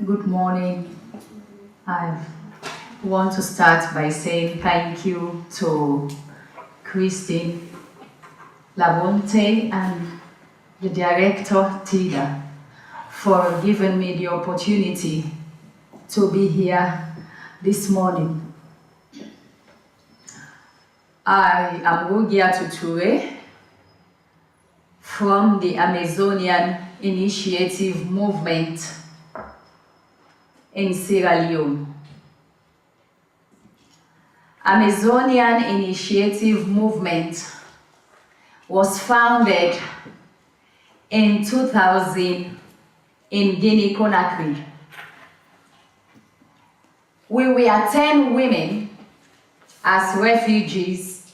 Good morning. I want to start by saying thank you to Christine, Labonté, and the director, Tida, for giving me the opportunity to be here this morning. I am Rugiatu Neneh Turay from the Amazonian Initiative Movement in Sierra Leone. Amazonian Initiative Movement was founded in 2000 in Guinea-Conakry. We were 10 women as refugees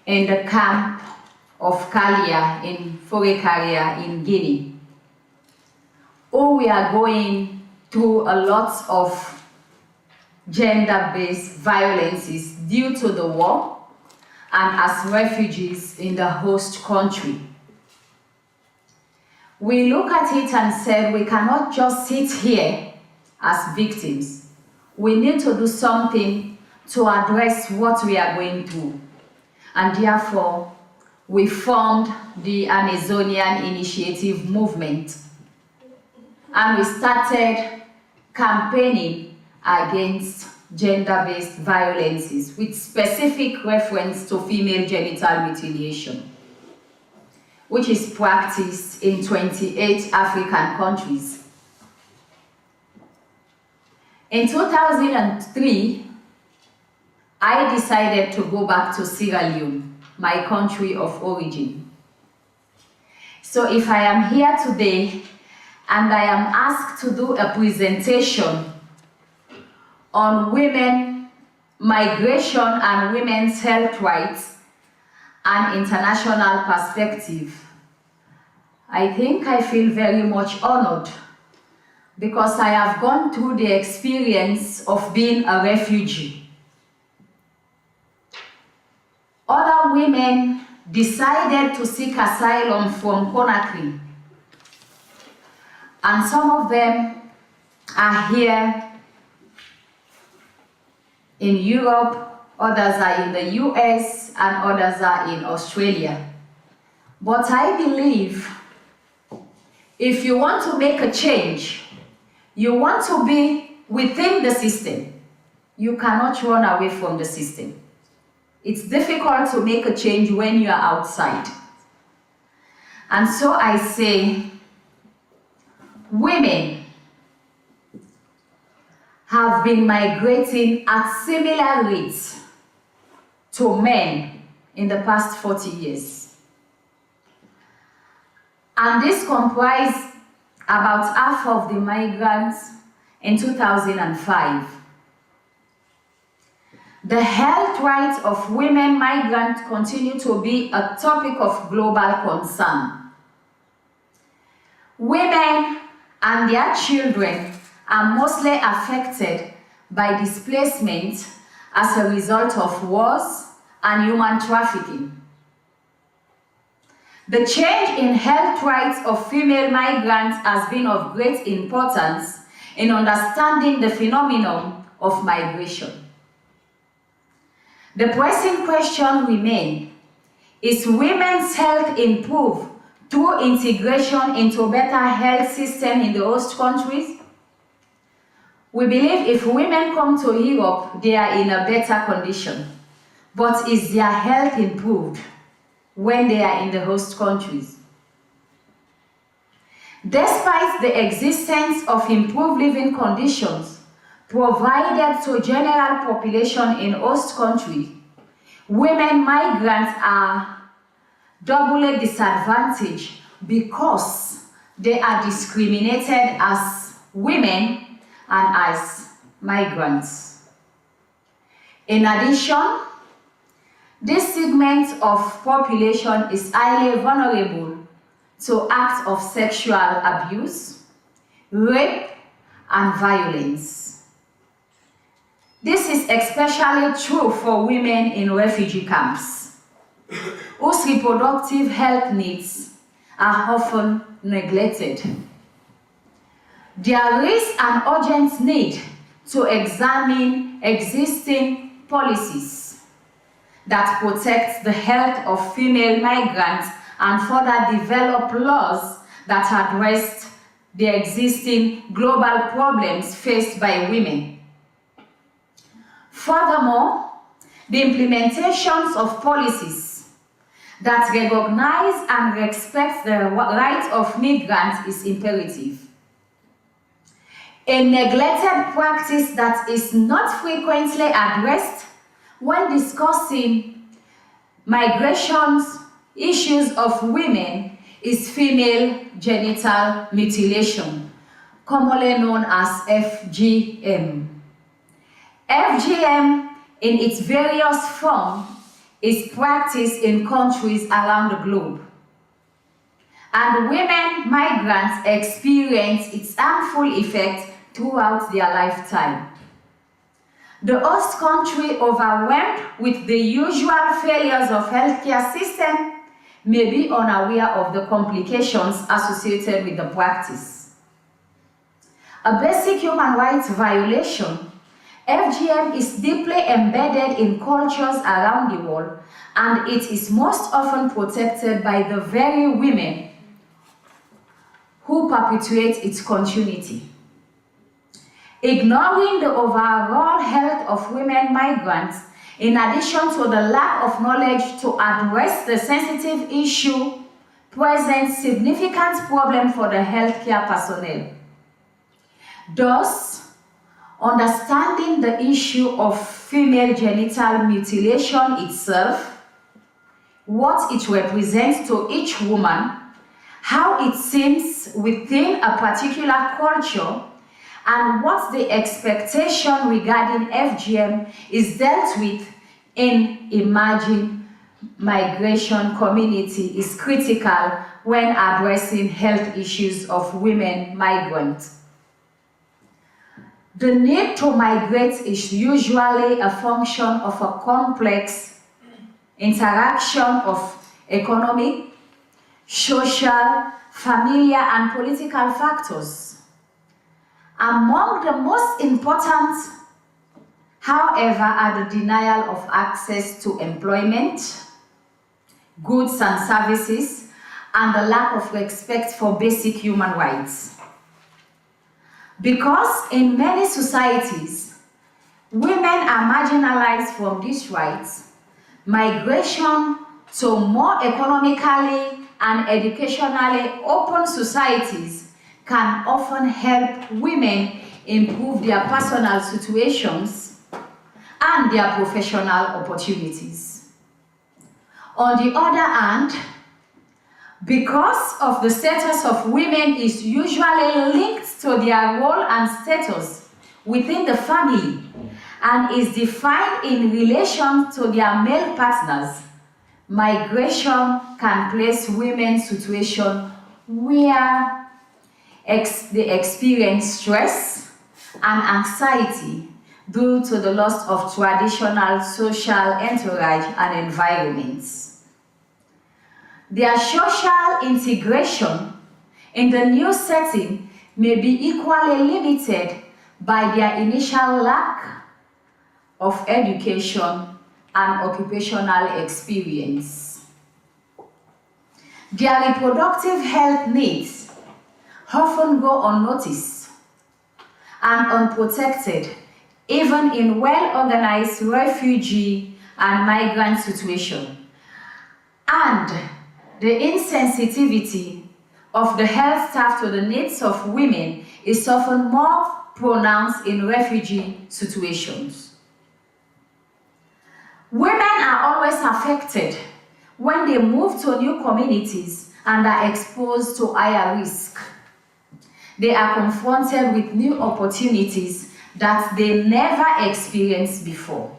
in the camp of Kalia in Forêt-Carrière in Guinea, who we are going through a lot of gender-based violences due to the war and as refugees in the host country. We look at it and said we cannot just sit here as victims. We need to do something to address what we are going through. And therefore, we formed the Amazonian Initiative Movement. And we started campaigning against gender-based violences with specific reference to female genital mutilation, which is practiced in 28 African countries. In 2003, I decided to go back to Sierra Leone, my country of origin. So if I am here today and I am asked to do a presentation on women, migration and women's health rights and international perspective, I think I feel very much honored because I have gone through the experience of being a refugee. Other women decided to seek asylum from Conakry, and some of them are here in Europe, others are in the US, and others are in Australia. But I believe if you want to make a change, you want to be within the system, you cannot run away from the system. It's difficult to make a change when you are outside. And so I say, women have been migrating at similar rates to men in the past 40 years. And this comprised about half of the migrants in 2005. The health rights of women migrants continue to be a topic of global concern. Women and their children are mostly affected by displacement as a result of wars and human trafficking. The change in health rights of female migrants has been of great importance in understanding the phenomenon of migration. The pressing question remains, is women's health improved through integration into a better health system in the host countries? We believe if women come to Europe, they are in a better condition. But is their health improved when they are in the host countries? Despite the existence of improved living conditions provided to general population in host countries, women migrants are doubly disadvantaged because they are discriminated as women and as migrants. In addition, this segment of population is highly vulnerable to acts of sexual abuse, rape, and violence. This is especially true for women in refugee camps, whose reproductive health needs are often neglected. There is an urgent need to examine existing policies that protect the health of female migrants and further develop laws that address the existing global problems faced by women. Furthermore, the implementations of policies that recognize and respect the rights of migrants is imperative. A neglected practice that is not frequently addressed when discussing migrations issues of women is female genital mutilation, commonly known as FGM. FGM, in its various forms, is practiced in countries around the globe. And women migrants experience its harmful effects throughout their lifetime. The host country, overwhelmed with the usual failures of healthcare system, may be unaware of the complications associated with the practice. A basic human rights violation, FGM is deeply embedded in cultures around the world, and it is most often protected by the very women who perpetuate its continuity. Ignoring the overall health of women migrants, in addition to the lack of knowledge to address the sensitive issue, presents significant problem for the healthcare personnel. Thus, understanding the issue of female genital mutilation itself, what it represents to each woman, how it seems within a particular culture, and what the expectation regarding FGM is dealt with in emerging migration community is critical when addressing health issues of women migrants. The need to migrate is usually a function of a complex interaction of economic, social, familial, and political factors. Among the most important, however, are the denial of access to employment, goods and services, and the lack of respect for basic human rights. Because in many societies, women are marginalized from these rights, migration to more economically and educationally open societies can often help women improve their personal situations and their professional opportunities. On the other hand, because of the status of women is usually linked to their role and status within the family and is defined in relation to their male partners, migration can place women in a situation where they experience stress and anxiety due to the loss of traditional social entourage and environments. Their social integration in the new setting may be equally limited by their initial lack of education and occupational experience. Their reproductive health needs often go unnoticed and unprotected, even in well-organized refugee and migrant situations. And the insensitivity of the health staff to the needs of women is often more pronounced in refugee situations. Women are always affected when they move to new communities and are exposed to higher risk. They are confronted with new opportunities that they never experienced before.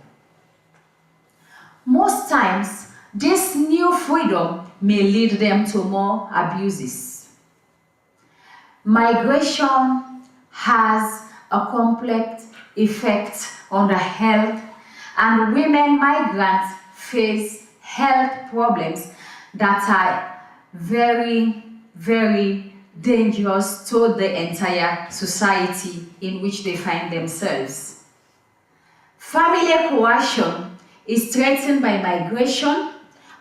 Most times, this new freedom may lead them to more abuses. Migration has a complex effect on the health, and women migrants face health problems that are very, very dangerous to the entire society in which they find themselves. Family coercion is threatened by migration,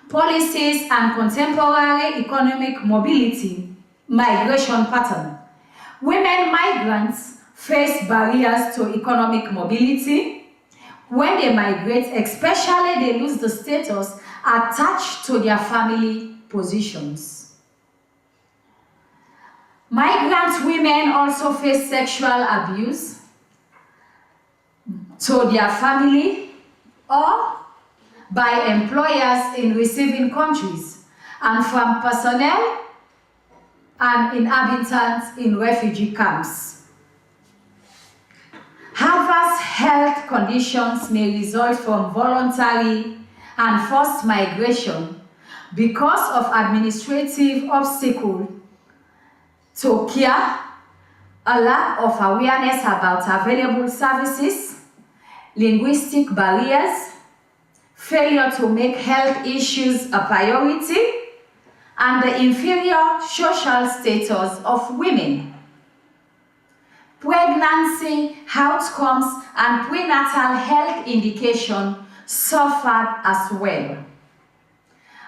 policies, and contemporary economic mobility migration pattern. Women migrants face barriers to economic mobility. When they migrate, especially, they lose the status attached to their family positions. Migrant women also face sexual abuse to their family or by employers in receiving countries and from personnel and inhabitants in refugee camps. Adverse health conditions may result from voluntary and forced migration because of administrative obstacles to care, a lack of awareness about available services, linguistic barriers, failure to make health issues a priority, and the inferior social status of women. Pregnancy outcomes and prenatal health indication suffered as well.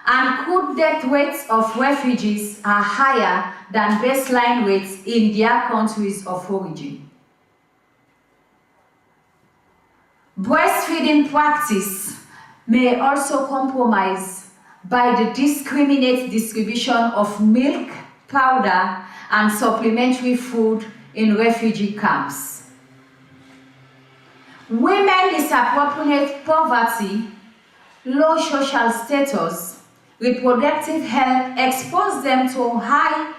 And crude death rates of refugees are higher than baseline rates in their countries of origin. Breastfeeding practice may also compromise by the discriminate distribution of milk, powder, and supplementary food in refugee camps. Women disproportionate poverty, low social status, reproductive health expose them to high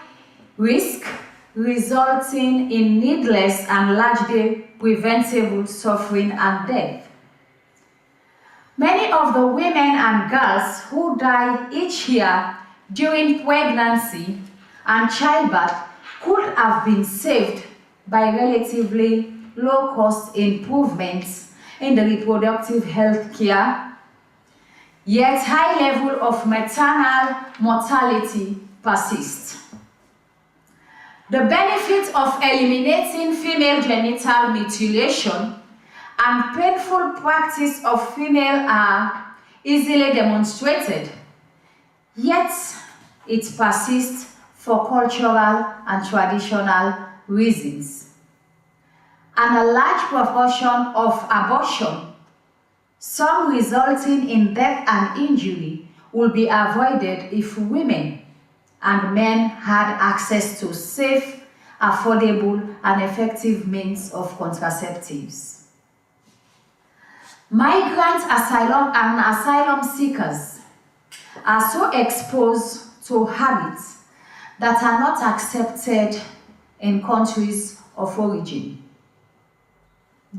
risk, resulting in needless and largely preventable suffering and death. Many of the women and girls who die each year during pregnancy and childbirth could have been saved by relatively low-cost improvements in the reproductive health care, yet high level of maternal mortality persists. The benefit of eliminating female genital mutilation and painful practice of female are easily demonstrated, yet it persists for cultural and traditional reasons. And a large proportion of abortion, some resulting in death and injury, will be avoided if women and men had access to safe, affordable, and effective means of contraceptives. Migrant asylum and asylum seekers are so exposed to habits that are not accepted in countries of origin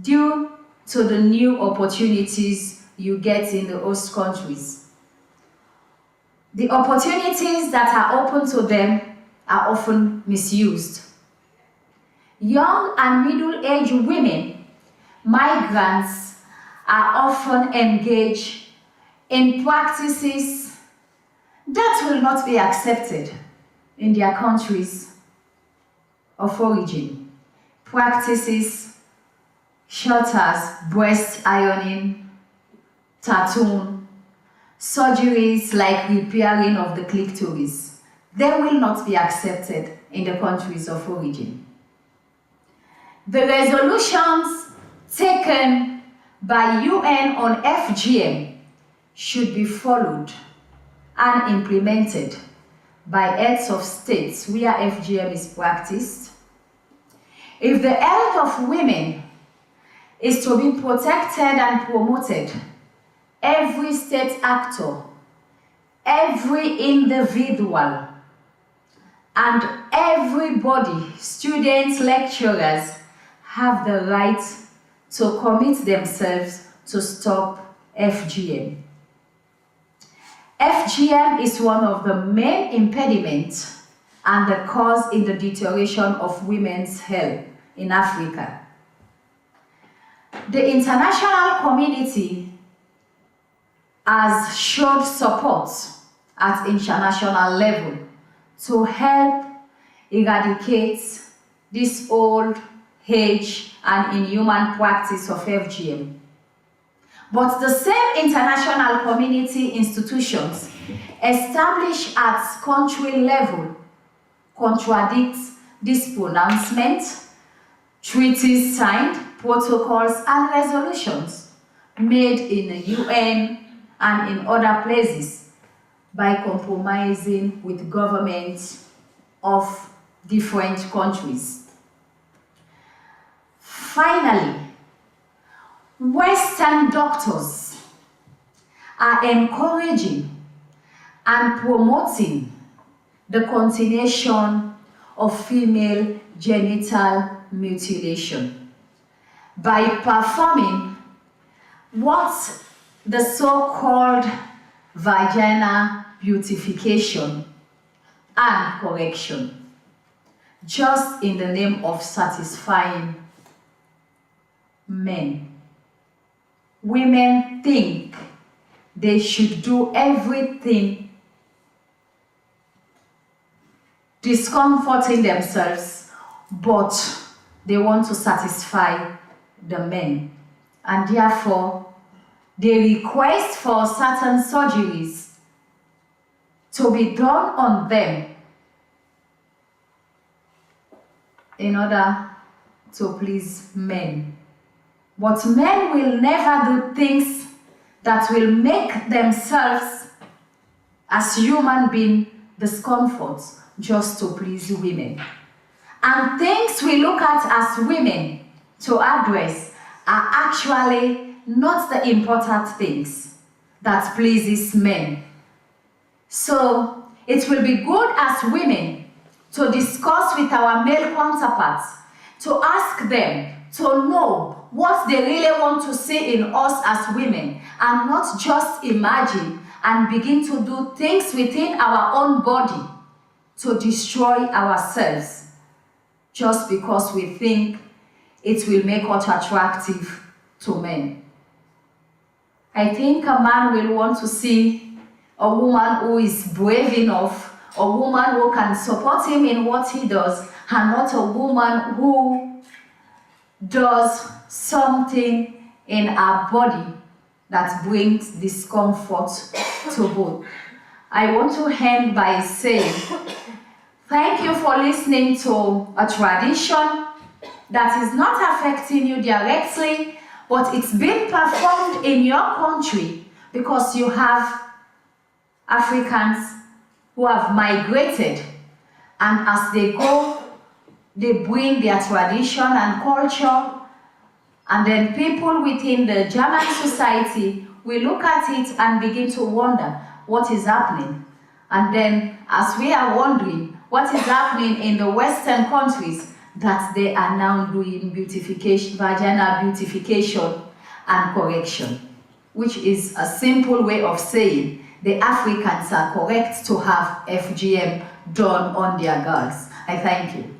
due to the new opportunities you get in the host countries. The opportunities that are open to them are often misused. Young and middle-aged women, migrants, are often engaged in practices that will not be accepted in their countries of origin. Practices such as breast ironing, tattooing, surgeries like repairing of the clitoris, they will not be accepted in the countries of origin. The resolutions taken by UN on FGM should be followed and implemented by heads of states where FGM is practiced. If the health of women is to be protected and promoted, every state actor, every individual, and everybody, students, lecturers, have the right to commit themselves to stop FGM. FGM is one of the main impediments and the cause in the deterioration of women's health in Africa. The international community has showed support at international level to help eradicate this old age and inhuman practice of FGM. But the same international community institutions established at country level contradict this pronouncement, treaties signed, protocols and resolutions made in the UN and in other places by compromising with governments of different countries. Finally, Western doctors are encouraging and promoting the continuation of female genital mutilation by performing what the so-called vagina beautification and correction, just in the name of satisfying men. Women think they should do everything discomforting themselves, but they want to satisfy the men, and therefore they request for certain surgeries to be done on them in order to please men. But men will never do things that will make themselves as human beings discomfort just to please women. And things we look at as women to address are actually not the important things that pleases men. So it will be good as women to discuss with our male counterparts, to ask them to know what they really want to see in us as women, and not just imagine and begin to do things within our own body to destroy ourselves just because we think it will make us attractive to men. I think a man will want to see a woman who is brave enough, a woman who can support him in what he does, and not a woman who does something in her body that brings discomfort to both. I want to end by saying, thank you for listening to a tradition that is not affecting you directly, but it's been performed in your country because you have Africans who have migrated, and as they go, they bring their tradition and culture, and then people within the German society will look at it and begin to wonder what is happening. And then as we are wondering what is happening in the Western countries, that they are now doing beautification, vaginal beautification and correction, which is a simple way of saying the Africans are correct to have FGM done on their girls. I thank you.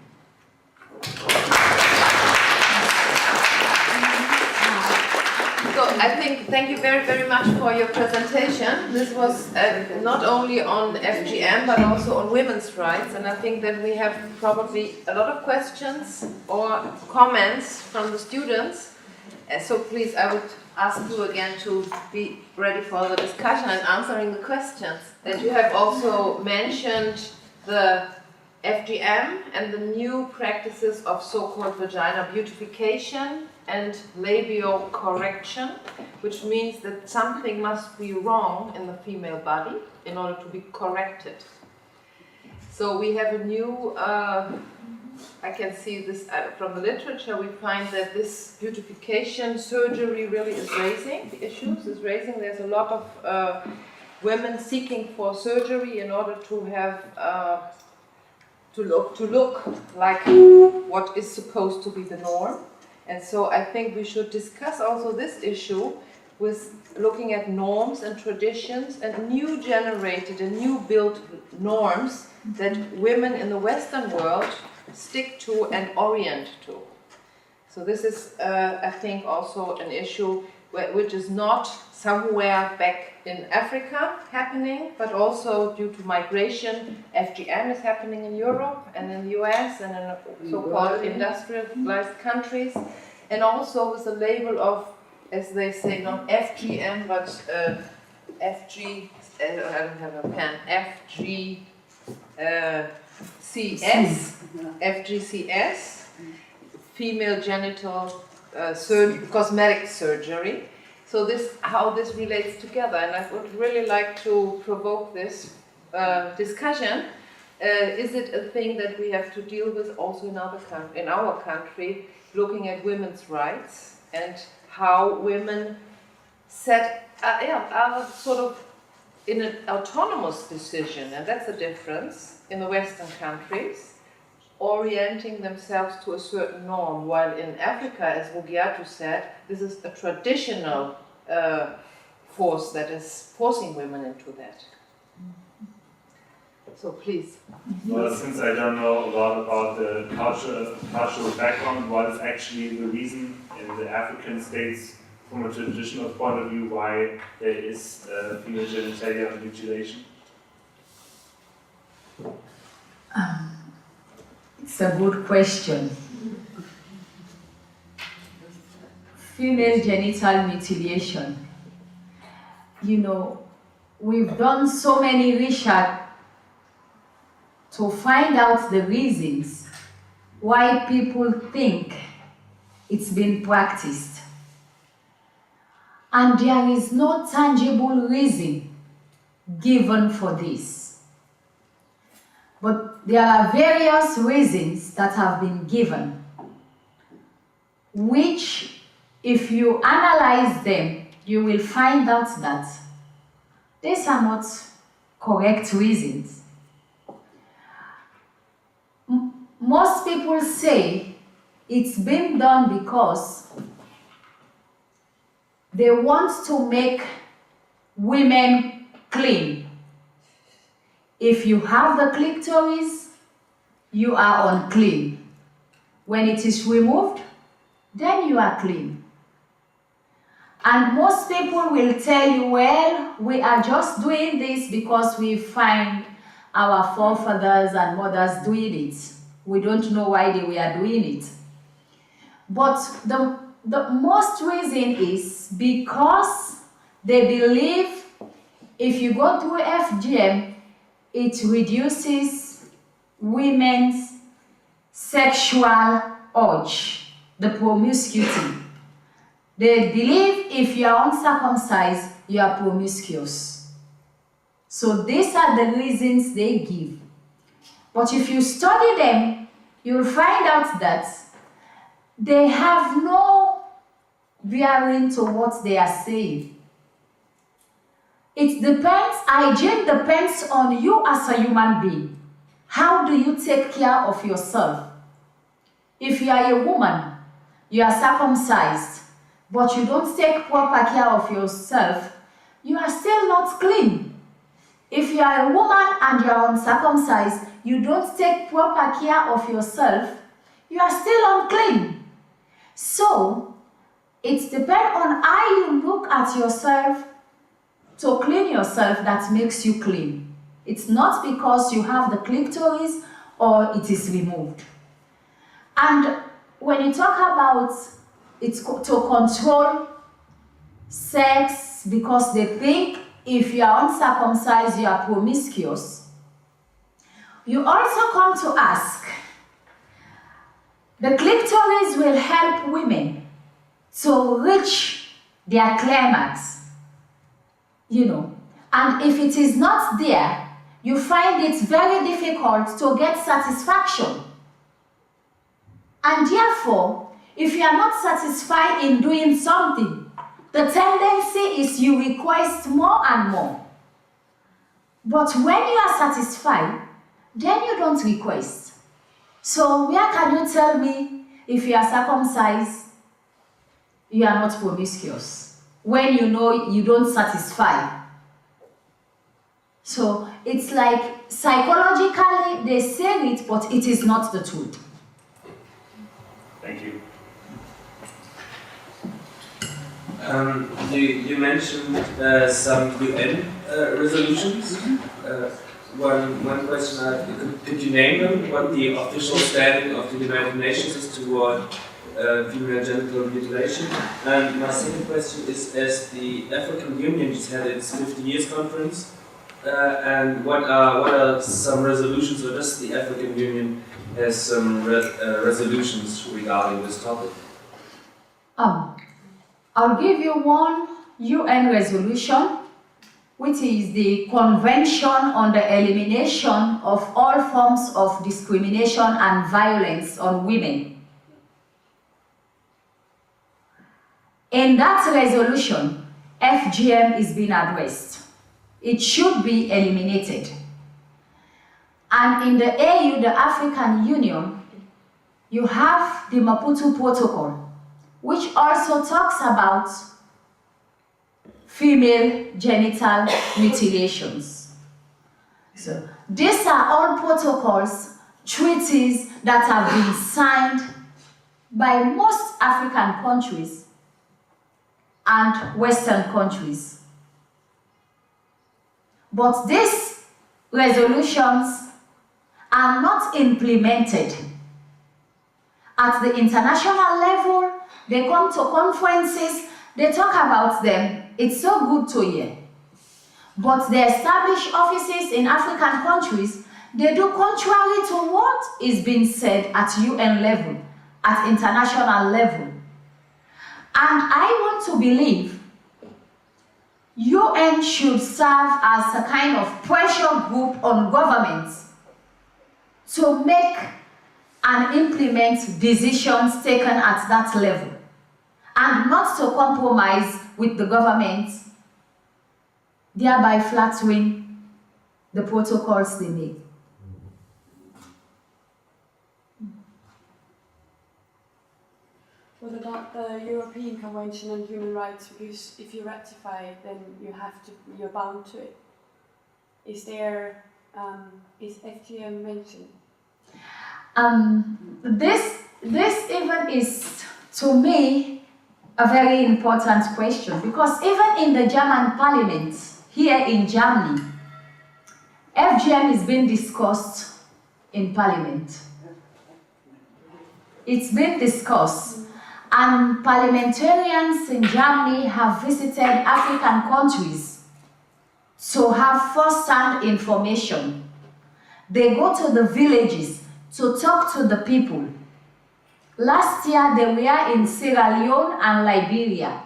So I think, thank you very, very much for your presentation. This was not only on FGM, but also on women's rights. And I think that we have probably a lot of questions or comments from the students. So please, I would ask you again to be ready for the discussion and answering the questions. And you have also mentioned the FGM and the new practices of so-called vagina beautification and labial correction, which means that something must be wrong in the female body in order to be corrected. So we have a new, I can see this from the literature, we find that this beautification surgery really is raising the issues, There's a lot of women seeking for surgery in order to have to look like what is supposed to be the norm. And so I think we should discuss also this issue with looking at norms and traditions and new generated and new built norms that women in the Western world stick to and orient to. So this is, I think, also an issue which is not somewhere back in Africa happening, but also due to migration. FGM is happening in Europe and in the US and in so-called industrialized countries, and also with the label of, as they say, not FGM, but FG, I don't have a pen, FGCS, female genital cosmetic surgery. So this, how this relates together, and I would really like to provoke this discussion. Is it a thing that we have to deal with also in our country, looking at women's rights and how women are sort of in an autonomous decision, and that's a difference in the Western countries, orienting themselves to a certain norm, while in Africa, as Rugiatu said, this is a traditional force that is forcing women into that. So please. Well, since I don't know a lot about the cultural background, what is actually the reason in the African states, from a traditional point of view, why there is female genitalia mutilation? It's a good question. Female genital mutilation. You know, we've done so many research to find out the reasons why people think it's been practiced. And there is no tangible reason given for this. But there are various reasons that have been given, which, if you analyze them, you will find out that these are not correct reasons. Most people say it's been done because they want to make women clean. If you have the clitoris, you are unclean. When it is removed, then you are clean. And most people will tell you, well, we are just doing this because we find our forefathers and mothers doing it. We don't know why they were doing it. But the most reason is because they believe if you go through FGM, it reduces women's sexual urge, the promiscuity. They believe if you are uncircumcised, you are promiscuous. So these are the reasons they give. But if you study them, you'll find out that they have no bearing to what they are saying. It depends, hygiene depends on you as a human being. How do you take care of yourself? If you are a woman, you are circumcised, but you don't take proper care of yourself, you are still not clean. If you are a woman and you are uncircumcised, you don't take proper care of yourself, you are still unclean. So, it depends on how you look at yourself to clean yourself that makes you clean. It's not because you have the clitoris or it is removed. And when you talk about it to control sex because they think if you are uncircumcised, you are promiscuous, you also come to ask, the clitoris will help women to reach their climax, you know, and if it is not there, you find it very difficult to get satisfaction. And therefore, if you are not satisfied in doing something, the tendency is you request more and more. But when you are satisfied, then you don't request. So where can you tell me if you are circumcised, you are not promiscuous, when you know you don't satisfy? So it's like psychologically they say it, but it is not the truth. Thank you. You mentioned some UN resolutions. One question, could you name them? What the official standing of the United Nations is toward female genital mutilation? And my second question is, as the African Union just had its 50 years conference, and what are some resolutions, or does the African Union has some resolutions regarding this topic? I'll give you one UN resolution, which is the Convention on the Elimination of All Forms of Discrimination and Violence on Women. In that resolution, FGM is being addressed. It should be eliminated. And in the AU, the African Union, you have the Maputo Protocol, which also talks about female genital mutilations. So these are all protocols, treaties that have been signed by most African countries and Western countries. But these resolutions are not implemented. At the international level, they come to conferences, they talk about them. It's so good to hear. But the established offices in African countries, they do contrary to what is being said at UN level, at international level. And I want to believe UN should serve as a kind of pressure group on governments to make and implement decisions taken at that level, and not to compromise with the government, thereby flattering the protocols they make. What about the European Convention on Human Rights? Because if you ratify it, then you're bound to it. Is FGM mentioned? This even is, to me, a very important question, because even in the German parliament, here in Germany, FGM is being discussed in parliament. It's been discussed, and parliamentarians in Germany have visited African countries to have first-hand information. They go to the villages to talk to the people. Last year, they were in Sierra Leone and Liberia.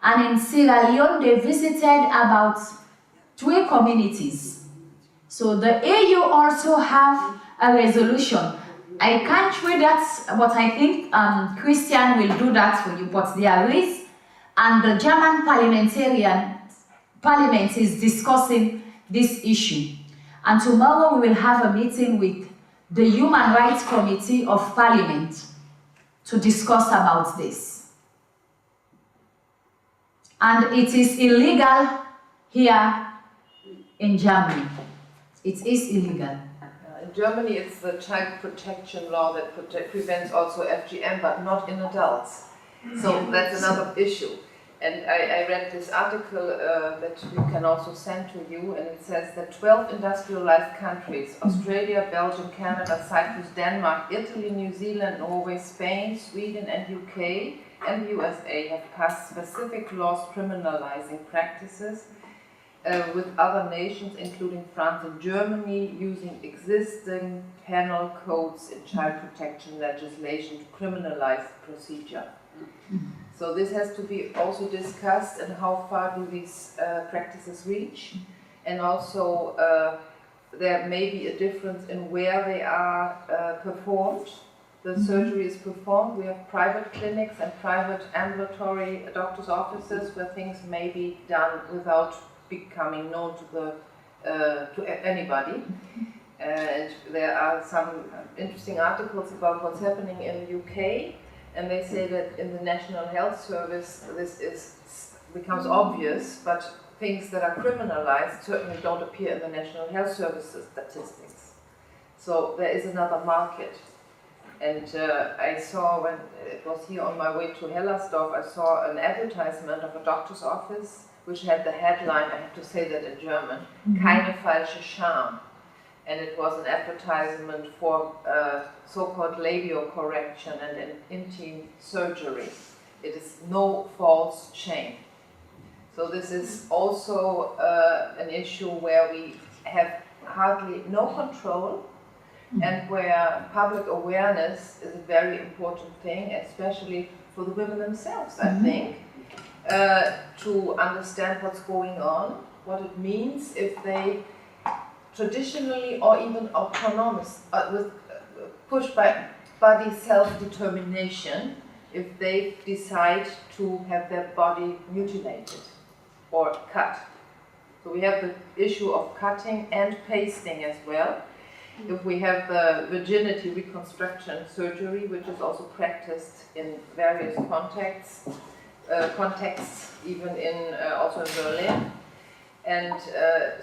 And in Sierra Leone, they visited about 3 communities. So the AU also have a resolution. I can't read that, but I think Christian will do that for you. But there is, and the German parliament is discussing this issue. And tomorrow we will have a meeting with the Human Rights Committee of Parliament to discuss about this. And it is illegal here in Germany. It is illegal. In Germany, it's the child protection law that prevents also FGM, but not in adults. So that's another issue. And I read this article that we can also send to you, and it says that 12 industrialized countries, Australia, Belgium, Canada, Cyprus, Denmark, Italy, New Zealand, Norway, Spain, Sweden, and UK, and the USA have passed specific laws criminalizing practices with other nations, including France and Germany, using existing penal codes in child protection legislation to criminalize the procedure. So this has to be also discussed, and how far do these practices reach, and also there may be a difference in where they are performed. The surgery is performed. We have private clinics and private ambulatory doctor's offices where things may be done without becoming known to anybody. And there are some interesting articles about what's happening in the UK. And they say that in the National Health Service this becomes obvious, but things that are criminalized certainly don't appear in the National Health Service statistics. So there is another market. And I saw, when it was here on my way to Hellersdorf, I saw an advertisement of a doctor's office which had the headline, I have to say that in German, keine falsche Scham. And it was an advertisement for so-called labial correction and an intim surgery. It is no false shame. So this is also an issue where we have hardly no control, and where public awareness is a very important thing, especially for the women themselves, I think, to understand what's going on, what it means if they traditionally or even autonomous, pushed by body self-determination, if they decide to have their body mutilated or cut. So we have the issue of cutting and pasting as well. If we have the virginity reconstruction surgery, which is also practiced in various contexts, even in also in Berlin, and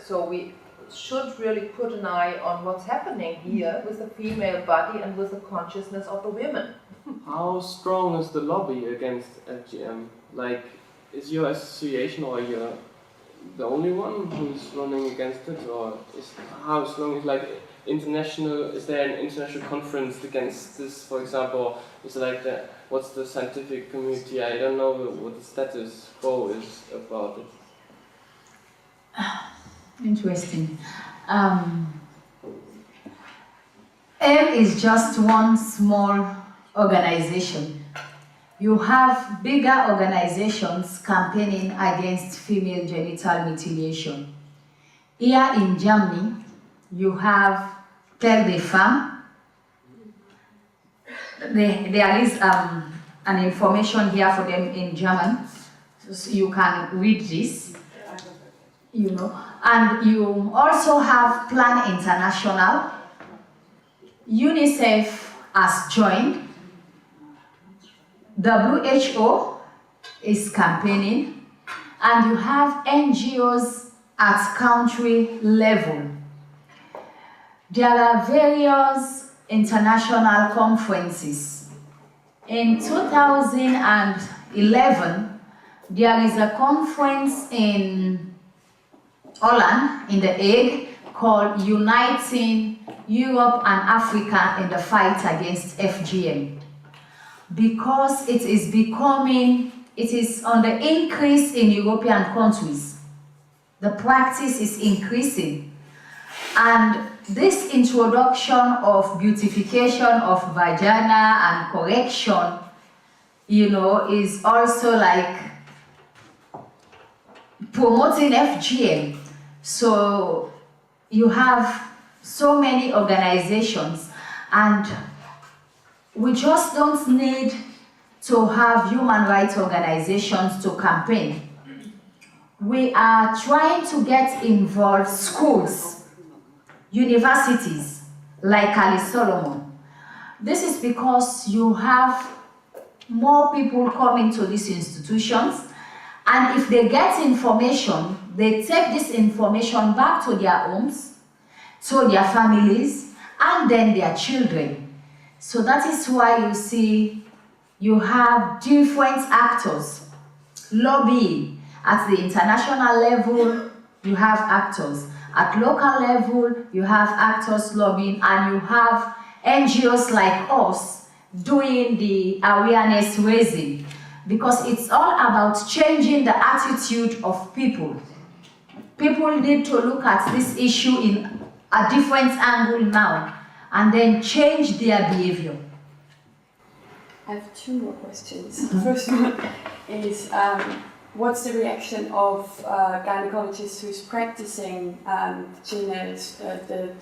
so we should really put an eye on what's happening here with the female body and with the consciousness of the women. How strong is the lobby against FGM? Like, is your association or you're the only one who's running against it, or how strong is international? Is there an international conference against this, for example? Is it what's the scientific community? I don't know what the status quo is about it. Interesting. M is just one small organization. You have bigger organizations campaigning against female genital mutilation. Here in Germany, you have Terre des Femmes. There is an information here for them in German, so you can read this, And you also have Plan International. UNICEF has joined. WHO is campaigning, and you have NGOs at country level. There are various international conferences. In 2011, there is a conference in Holland, in The Hague, called Uniting Europe and Africa in the Fight Against FGM. Because it is on the increase in European countries. The practice is increasing. And this introduction of beautification of vagina and correction, is also like promoting FGM. So you have so many organizations, and we just don't need to have human rights organizations to campaign. We are trying to get involved schools, universities, like Salomon. This is because you have more people coming to these institutions, and if they get information, they take this information back to their homes, to their families, and then their children. So that is why you see you have different actors lobbying. At the international level, you have actors. At local level, you have actors lobbying, and you have NGOs like us doing the awareness raising, because it's all about changing the attitude of people. People need to look at this issue in a different angle now, and then change their behavior. I have two more questions. The first one is, what's the reaction of gynecologists who's practicing the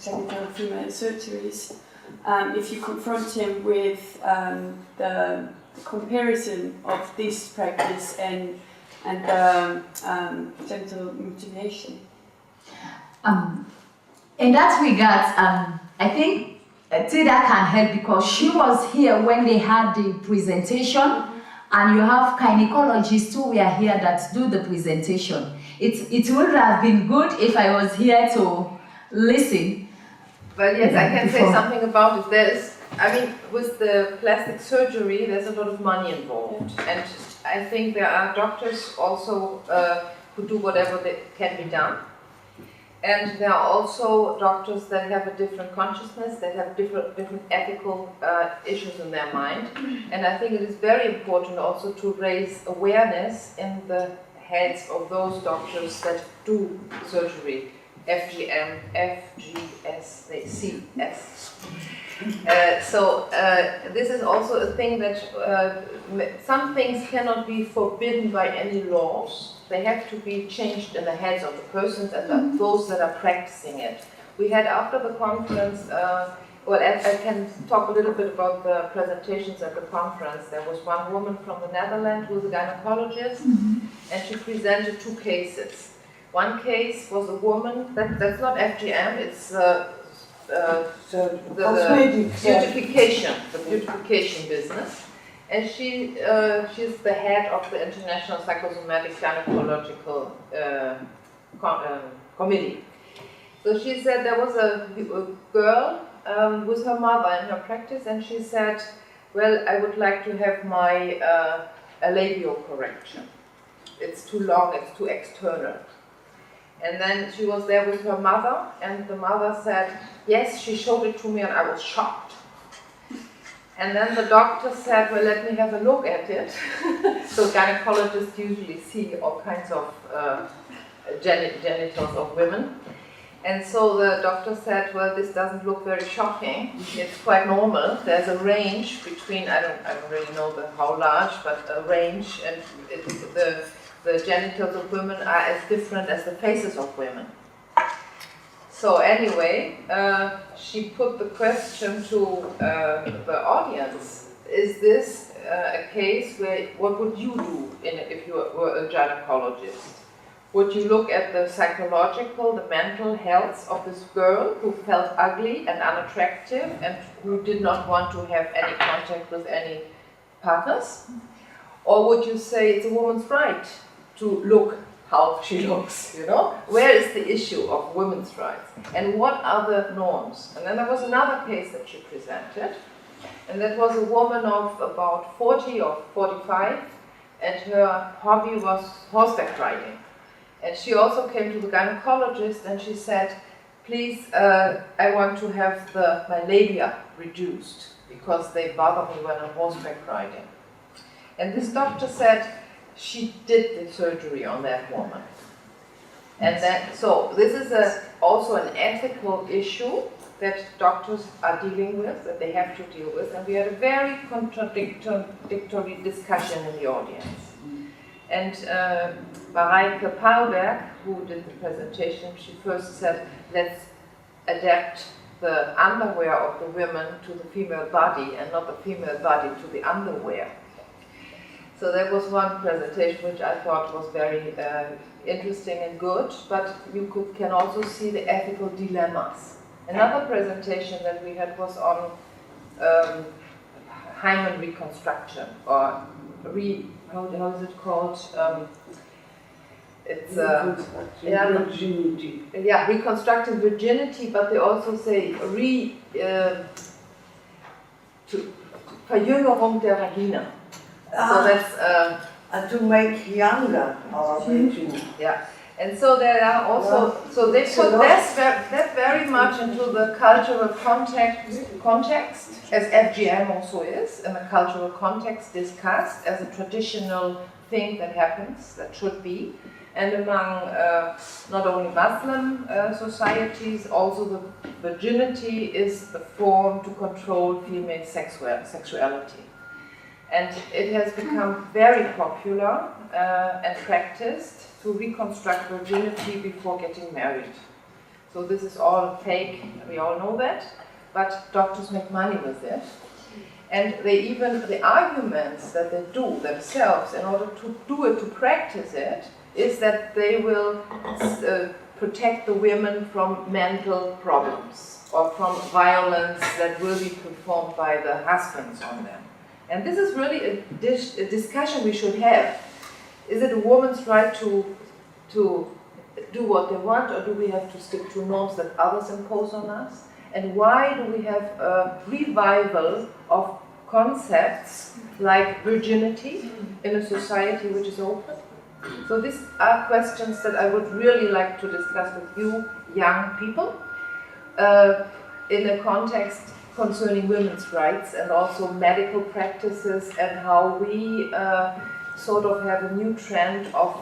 genital female surgeries if you confront him with the comparison of this practice and genital mutilation? In that regard, I think Tida can help, because she was here when they had the presentation, and you have gynecologists who were here that do the presentation. It would have been good if I was here to listen. Well, yes, I can say something about it. I mean, with the plastic surgery, there's a lot of money involved, and I think there are doctors also who do whatever can be done. And there are also doctors that have a different consciousness, that have different ethical issues in their mind. And I think it is very important also to raise awareness in the heads of those doctors that do surgery, FGM, FGS, CS. So this is also a thing that some things cannot be forbidden by any laws. They have to be changed in the heads of the persons and those that are practicing it. We had after the conference, well, I can talk a little bit about the presentations at the conference. There was one woman from the Netherlands who was a gynecologist, and she presented 2 cases. One case was a woman, that's not FGM, it's the beautification business. And she's the head of the International Psychosomatic Gynecological Committee. So she said there was a girl with her mother in her practice, and she said, well, I would like to have my a labial correction. It's too long, it's too external. And then she was there with her mother, and the mother said, yes, she showed it to me and I was shocked. And then the doctor said, well, let me have a look at it. So gynecologists usually see all kinds of genitals of women. And so the doctor said, well, this doesn't look very shocking. It's quite normal. There's a range between, I don't really know how large, but a range, and the genitals of women are as different as the faces of women. So anyway, she put the question to the audience, is this a case where, what would you do if you were a gynecologist? Would you look at the psychological, the mental health of this girl who felt ugly and unattractive and who did not want to have any contact with any partners? Or would you say it's a woman's right to look how she looks, you know? Where is the issue of women's rights? And what are the norms? And then there was another case that she presented, and that was a woman of about 40 or 45, and her hobby was horseback riding. And she also came to the gynecologist and she said, please, I want to have my labia reduced because they bother me when I'm horseback riding. And this doctor said, she did the surgery on that woman. And then, so this is also an ethical issue that doctors are dealing with, that they have to deal with. And we had a very contradictory discussion in the audience. And Mareike Paulberg, who did the presentation, she first said, let's adapt the underwear of the women to the female body and not the female body to the underwear. So that was one presentation which I thought was very interesting and good, but you can also see the ethical dilemmas. Another presentation that we had was on Hymen Reconstruction, or how is it called? It's virginity. Yeah, reconstructing virginity, but they also say Verjüngerung der Vagina. So that's to make younger our virginity. yeah. And so there are also, so they put that very much into the cultural context, as FGM also is, in a cultural context discussed as a traditional thing that happens, that should be. And among not only Muslim societies, also the virginity is the form to control female sexuality. And it has become very popular and practiced to reconstruct virginity before getting married. So this is all fake, we all know that, but doctors make money with it. And the arguments that they do themselves in order to do it, to practice it, is that they will protect the women from mental problems or from violence that will be performed by the husbands on them. And this is really a discussion we should have. Is it a woman's right to do what they want, or do we have to stick to norms that others impose on us? and why do we have a revival of concepts like virginity in a society which is open? So these are questions that I would really like to discuss with you, young people, in a context concerning women's rights and also medical practices, and how we sort of have a new trend of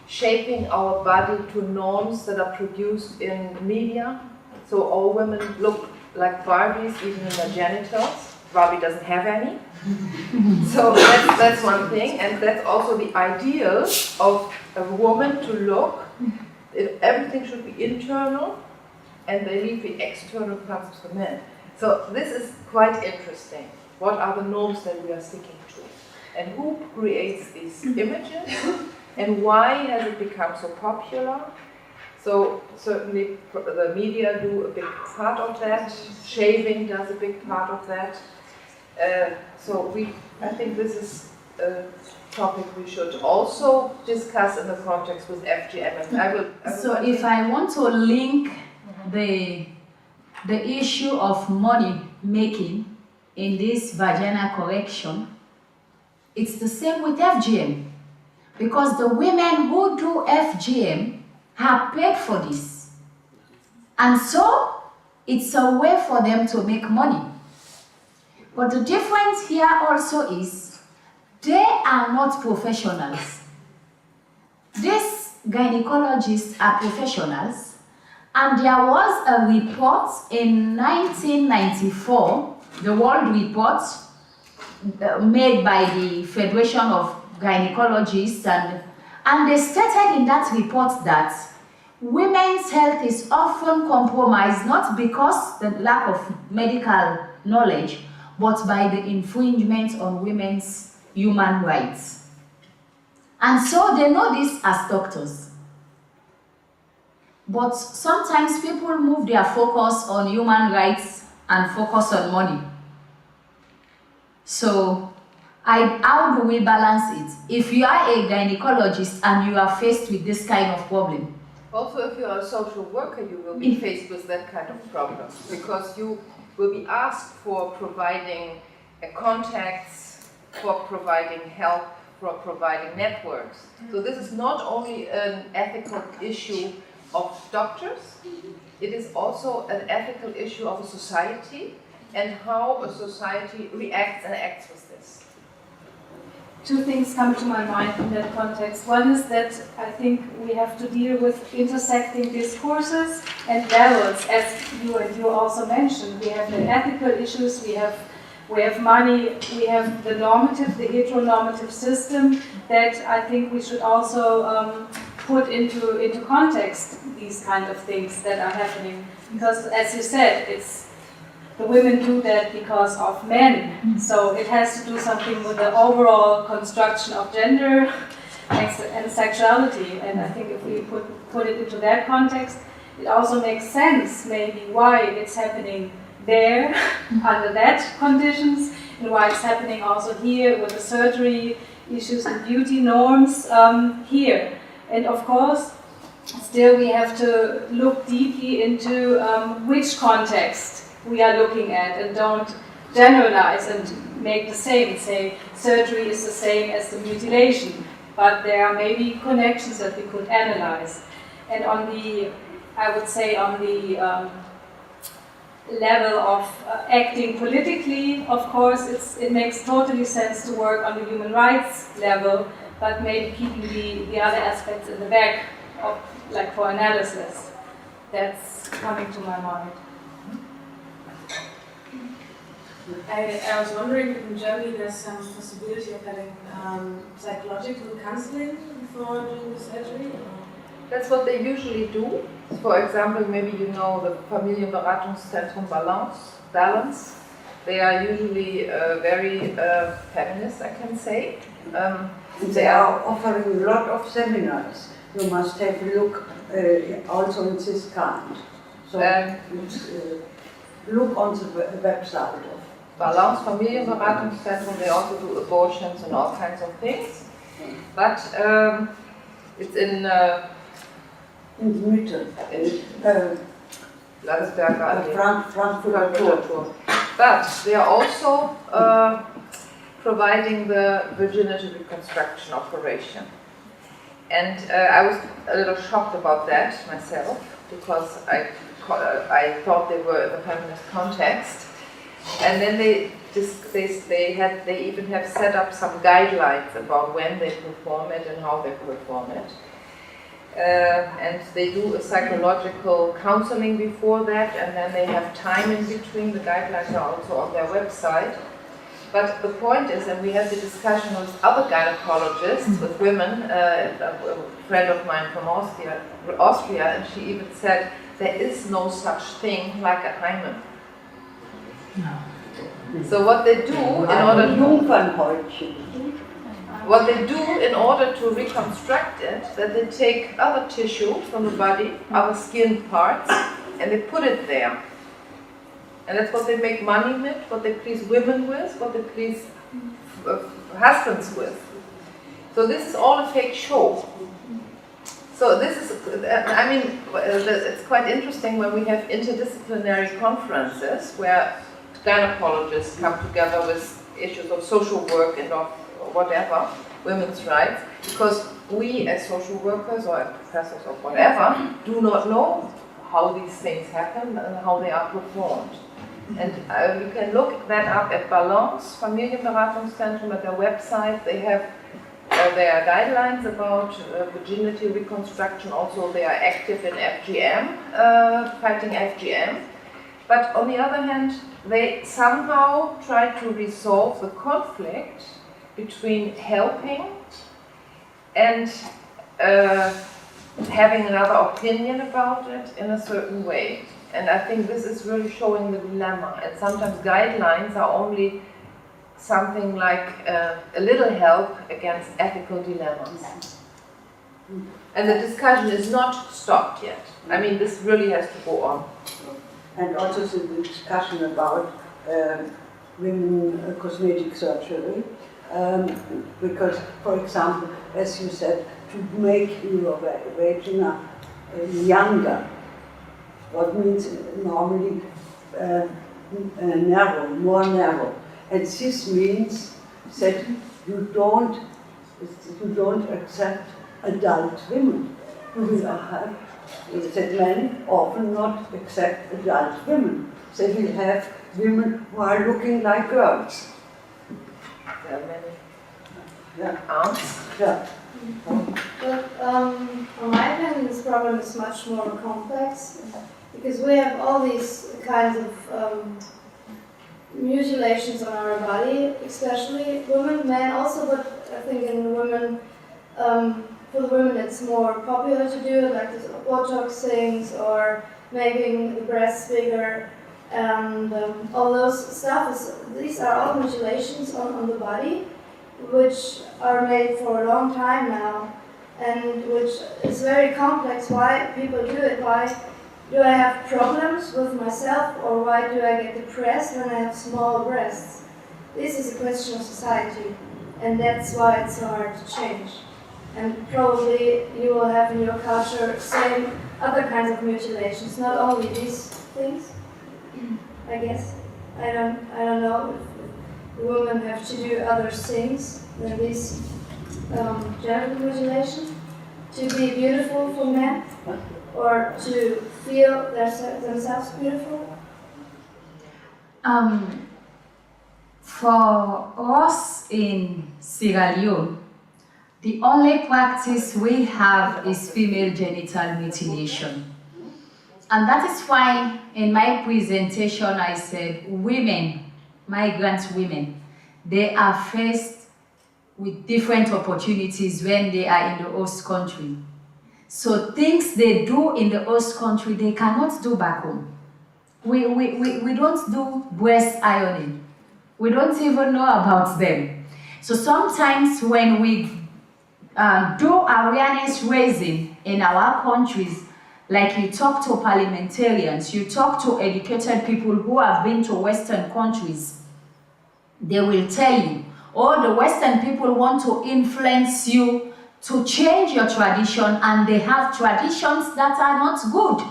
shaping our body to norms that are produced in media. So all women look like Barbies, even in their genitals. Barbie doesn't have any. So that's one thing, and that's also the ideal of a woman to look. Everything should be internal, and they leave the external parts to the men. So this is quite interesting. What are the norms that we are sticking to? And who creates these images? And why has it become so popular? So certainly the media do a big part of that. Shaving does a big part of that. I think this is a topic we should also discuss in the context with FGM. And So if I want to link the issue of money making in this vagina correction, it's the same with FGM. Because the women who do FGM have paid for this. And so it's a way for them to make money. But the difference here also is they are not professionals. These gynecologists are professionals, and there was a report in 1994, the World Report made by the Federation of Gynecologists, and they stated in that report that women's health is often compromised not because the lack of medical knowledge, but by the infringement on women's human rights. And so they know this as doctors. But sometimes people move their focus on human rights and focus on money. So how do we balance it? If you are a gynecologist and you are faced with this kind of problem. Also, if you are a social worker, you will be faced with that kind of problem, because you will be asked for providing contacts, for providing help, for providing networks. So this is not only an ethical issue of doctors, it is also an ethical issue of a society and how a society reacts and acts with this. Two things come to my mind in that context. One is that I think we have to deal with intersecting discourses and values, as you also mentioned. We have the ethical issues, we have money, we have the normative, the heteronormative system that I think we should also put into context these kind of things that are happening. Because as you said, the women do that because of men, so it has to do something with the overall construction of gender and sexuality. And I think if we put it into that context, it also makes sense maybe why it's happening there under that conditions, and why it's happening also here with the surgery issues and beauty norms here. And of course, still we have to look deeply into which context we are looking at, and don't generalize and make the same, say surgery is the same as the mutilation, but there are maybe connections that we could analyze. And on the, I would say on the level of acting politically, of course it makes totally sense to work on the human rights level, but maybe keeping the other aspects in the back, of, like for analysis. That's coming to my mind. I was wondering if in Germany there's some possibility of having psychological counseling before doing the surgery? That's what they usually do. For example, maybe you know the Familienberatungszentrum Balance. They are usually very feminist, I can say. They are offering a lot of seminars. You must have a look also in this kind. So look on the website of Balance Familienberatungszentrum. They also do abortions and all kinds of things. But it's in the Mitte. Landesberger Allee. Frankfurt. But they are also providing the virginity reconstruction operation. And I was a little shocked about that myself, because I thought they were in the feminist context. And then they even have set up some guidelines about when they perform it and how they perform it. And they do a psychological counseling before that, and then they have time in between. The guidelines are also on their website. But the point is, and we had the discussion with other gynecologists, with women, a friend of mine from Austria, and she even said there is no such thing like a hymen. So what they do in order to reconstruct it, that they take other tissue from the body, other skin parts, and they put it there. And that's what they make money with, what they please women with, what they please husbands with. So this is all a fake show. So this is, it's quite interesting when we have interdisciplinary conferences where gynecologists come together with issues of social work and of whatever, women's rights, because we as social workers or as professors or whatever do not know how these things happen and how they are performed. And you can look that up at Balance, Familienberatungszentrum, at their website. They have their guidelines about virginity reconstruction. Also, they are active in FGM, fighting FGM. But on the other hand, they somehow try to resolve the conflict between helping and having another opinion about it in a certain way. And I think this is really showing the dilemma. And sometimes guidelines are only something like a little help against ethical dilemmas. And the discussion is not stopped yet. I mean, this really has to go on. And also the discussion about women cosmetic surgery. Because, for example, as you said, to make your vagina younger, what means normally narrow, more narrow. And this means that you don't accept adult women. That men often not accept adult women. They will have women who are looking like girls. There are many. Yeah. Yeah. But in my opinion, this problem is much more complex because we have all these kinds of mutilations on our body, especially women, men also, but I think in women, for the women it's more popular to do, like this Botox things or making the breasts bigger and all those stuff. These are all mutilations on the body, which are made for a long time now, and which is very complex. Why people do it? Why do I have problems with myself, or why do I get depressed when I have small breasts? This is a question of society, and that's why it's so hard to change. And probably you will have in your culture same other kinds of mutilations, not only these things. I guess I don't know if women have to do other things than these genital mutilation to be beautiful for men, or to feel themselves beautiful. For us in Sierra Leone, the only practice we have is female genital mutilation. And that is why in my presentation I said women, migrant women, they are faced with different opportunities when they are in the host country. So things they do in the host country, they cannot do back home. We don't do breast ironing. We don't even know about them. So sometimes when we do awareness raising in our countries, like you talk to parliamentarians, you talk to educated people who have been to Western countries, they will tell you, oh, the Western people want to influence you to change your tradition, and they have traditions that are not good.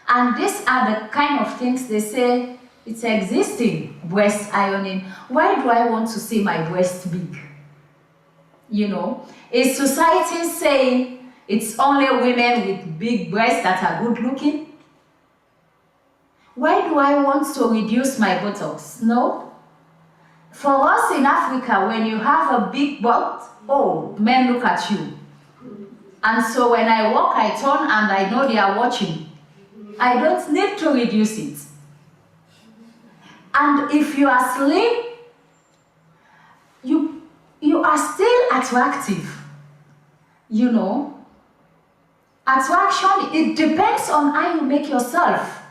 And these are the kind of things they say, it's existing, breast ironing. Why do I want to see my breast big? You know, is society saying it's only women with big breasts that are good looking? Why do I want to reduce my buttocks? No. For us in Africa, when you have a big butt, oh, men look at you. And so when I walk, I turn and I know they are watching. I don't need to reduce it. And if you are slim, you are still attractive. You know, attraction, it depends on how you make yourself.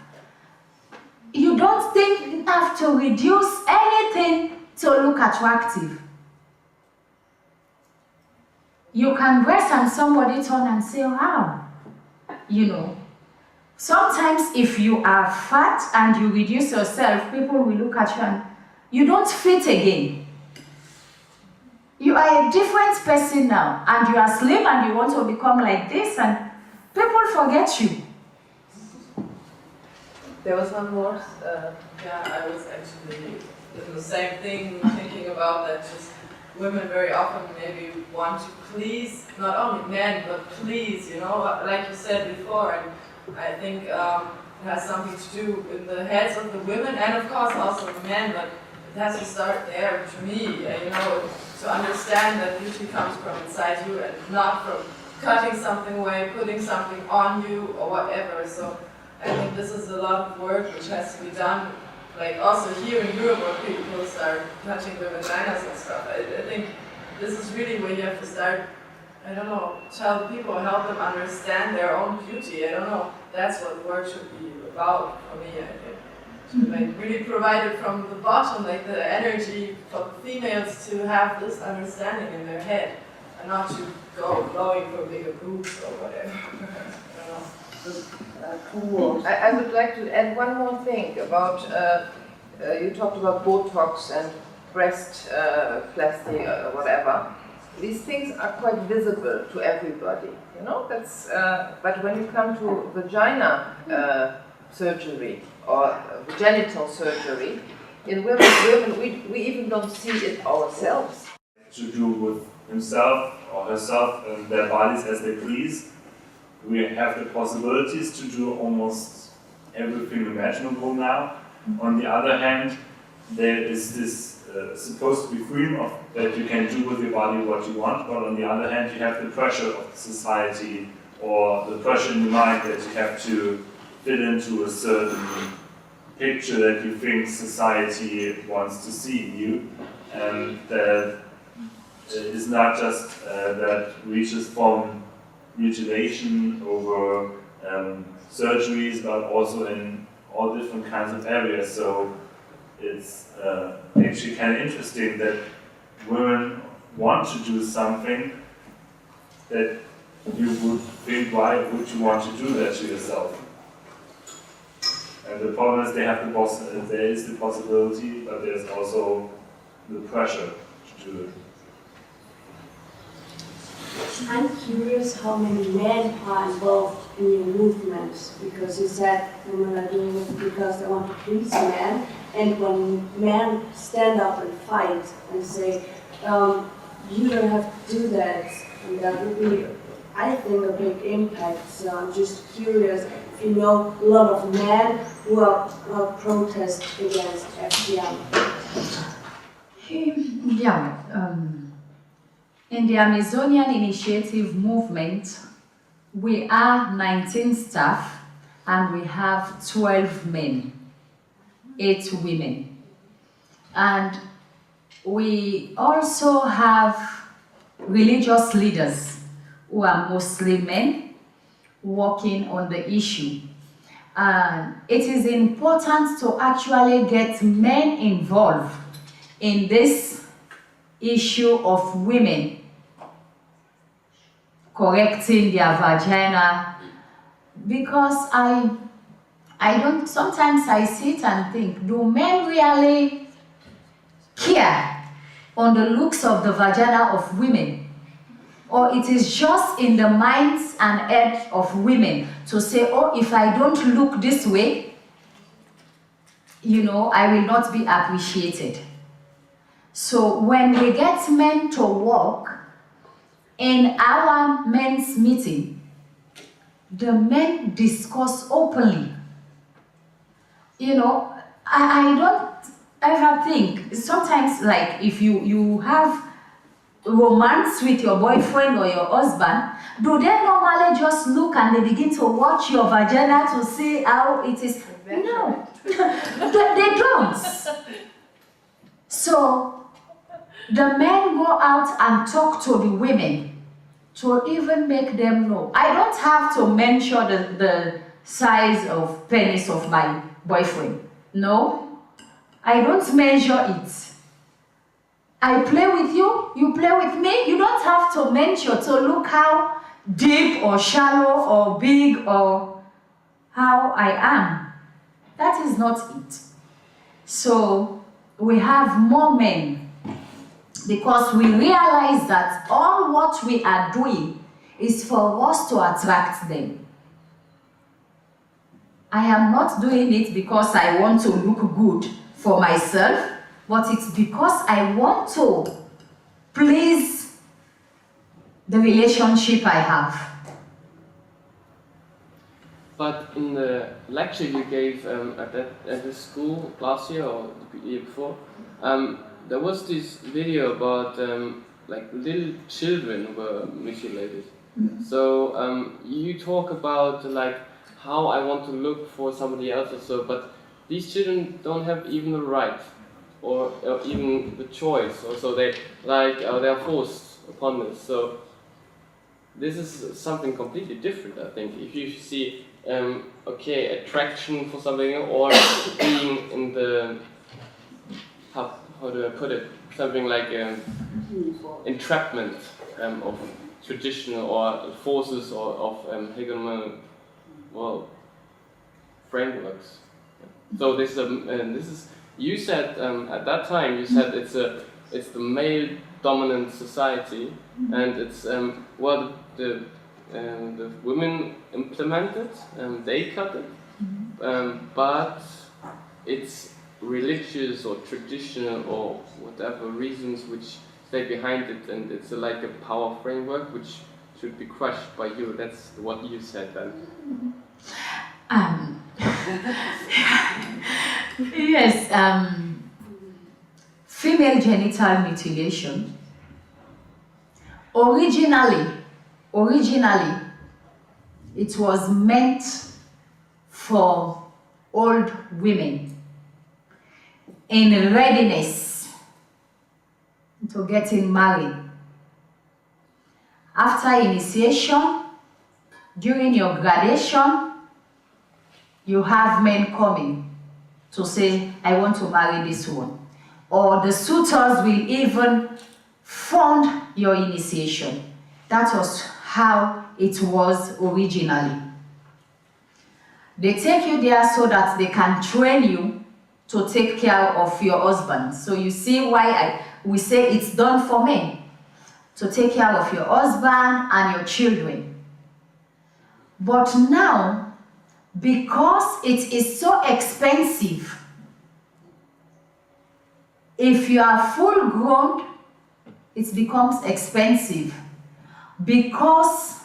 You don't think you have to reduce anything to look attractive. You can dress and somebody turn and say, wow, you know. Sometimes if you are fat and you reduce yourself, people will look at you and you don't fit again. You are a different person now, and you are slim and you want to become like this, and people forget you. There was one more. Yeah, I was actually doing the same thing, thinking about that. Just women very often maybe want to please not only men but please, you know, like you said before. And I think it has something to do with the heads of the women and of course also the men. But it has to start there to me, you know, to understand that beauty comes from inside you and not from cutting something away, putting something on you or whatever. So I think this is a lot of work which has to be done, like also here in Europe where people start touching their vaginas and stuff. I think this is really where you have to start, I don't know, tell people, help them understand their own beauty. I don't know, that's what work should be about for me, I think. To like really provide it from the bottom, like the energy for the females to have this understanding in their head and not to go glowing for bigger boobs or whatever. I don't know. I would like to add one more thing about, you talked about Botox and breast plastic or whatever. These things are quite visible to everybody, you know, that's, but when you come to vagina surgery or genital surgery, in women we even don't see it ourselves. To do with himself or herself and their bodies as they please. We have the possibilities to do almost everything imaginable now. On the other hand, there is this supposed to be freedom of that you can do with your body what you want, but on the other hand you have the pressure of society or the pressure in your mind that you have to fit into a certain picture that you think society wants to see in you, and that is not just that reaches from mutilation over surgeries, but also in all different kinds of areas. So it's actually kind of interesting that women want to do something that you would think, why would you want to do that to yourself? And the problem is there is the possibility, but there's also the pressure to do it. I'm curious how many men are involved in your movements, because you said women are doing it because they want to please men, and when men stand up and fight and say, you don't have to do that, and that would be, I think, a big impact. So I'm just curious if you know a lot of men who are protest against FGM. Yeah. In the Amazonian Initiative movement, we are 19 staff and we have 12 men, 8 women. And we also have religious leaders who are mostly men working on the issue. And it is important to actually get men involved in this issue of women correcting their vagina, because I don't, sometimes I sit and think, do men really care on the looks of the vagina of women? Or it is just in the minds and head of women to say, oh, if I don't look this way, you know, I will not be appreciated. So when we get men to work in our men's meeting, the men discuss openly. You know, I don't ever think, sometimes like if you have romance with your boyfriend or your husband, do they normally just look and they begin to watch your vagina to see how it is? No, they don't. So the men go out and talk to the women to even make them know. I don't have to mention the size of penis of my boyfriend. No, I don't measure it. I play with you, you play with me. You don't have to measure to look how deep or shallow or big or how I am. That is not it. So we have more men because we realize that all what we are doing is for us to attract them. I am not doing it because I want to look good for myself, but it's because I want to please the relationship I have. But in the lecture you gave at the school last year or the year before, there was this video about like little children were mutilated. Mm-hmm. So you talk about like how I want to look for somebody else or so, but these children don't have even the right or even the choice, or so they are forced upon this. So this is something completely different, I think. If you see attraction for something, or being in the how do I put it, something like entrapment of traditional or forces or of hegemonic frameworks. So this is you said at that time you said it's the male dominant society, and it's the women implement it, they cut it, but it's religious or traditional or whatever reasons which stay behind it, and it's like a power framework which should be crushed by you. That's what you said then. Yes, female genital mutilation. Originally, it was meant for old women in readiness to getting married. After initiation, during your graduation, you have men coming to say, I want to marry this one. Or the suitors will even fund your initiation. That was how it was originally. They take you there so that they can train you to take care of your husband. So you see why we say it's done for men, to take care of your husband and your children. But now, because it is so expensive, if you are full grown, it becomes expensive, because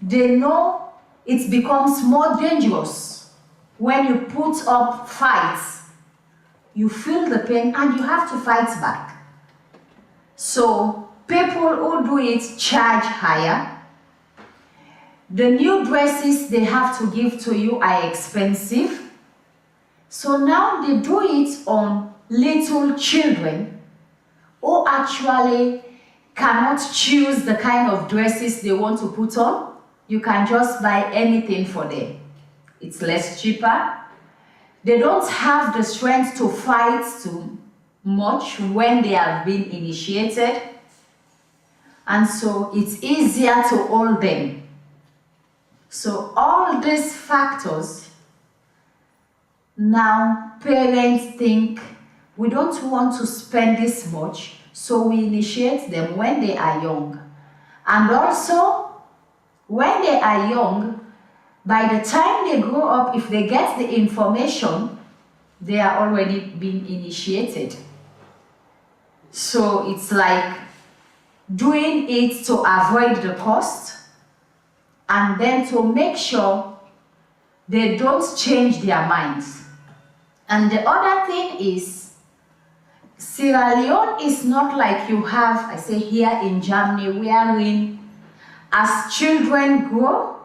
they know it becomes more dangerous when you put up fights. You feel the pain and you have to fight back. So people who do it charge higher. The new dresses they have to give to you are expensive. So now they do it on little children who actually cannot choose the kind of dresses they want to put on. You can just buy anything for them. It's less cheaper. They don't have the strength to fight too much when they have been initiated. And so it's easier to hold them. So all these factors, now parents think we don't want to spend this much, so we initiate them when they are young. And also, when they are young, by the time they grow up, if they get the information, they are already being initiated. So it's like doing it to avoid the cost and then to make sure they don't change their minds. And the other thing is, Sierra Leone is not like you have, I say here in Germany, wherein as children grow,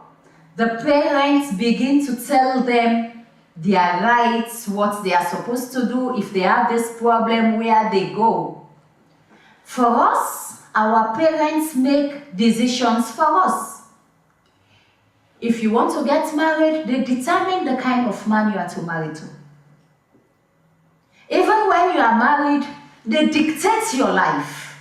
the parents begin to tell them their rights, what they are supposed to do, if they have this problem, where they go. For us, our parents make decisions for us. If you want to get married, they determine the kind of man you are to marry to. Even when you are married, they dictate your life.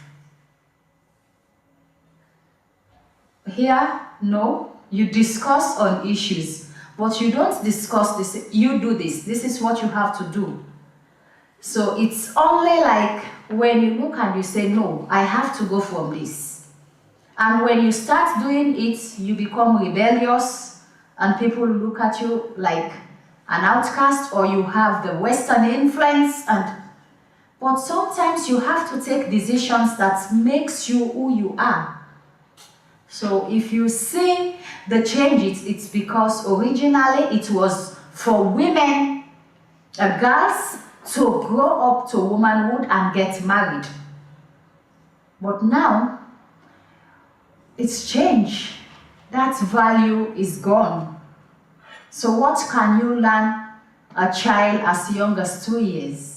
Here, no. You discuss on issues, but you don't discuss this. You do this. This is what you have to do. So it's only like when you look and you say, no, I have to go from this. And when you start doing it, you become rebellious and people look at you like an outcast, or you have the Western influence. But sometimes you have to take decisions that makes you who you are. So if you see the changes, it's because originally it was for women, girls, to grow up to womanhood and get married. But now, it's changed. That value is gone. So what can you learn a child as young as 2 years?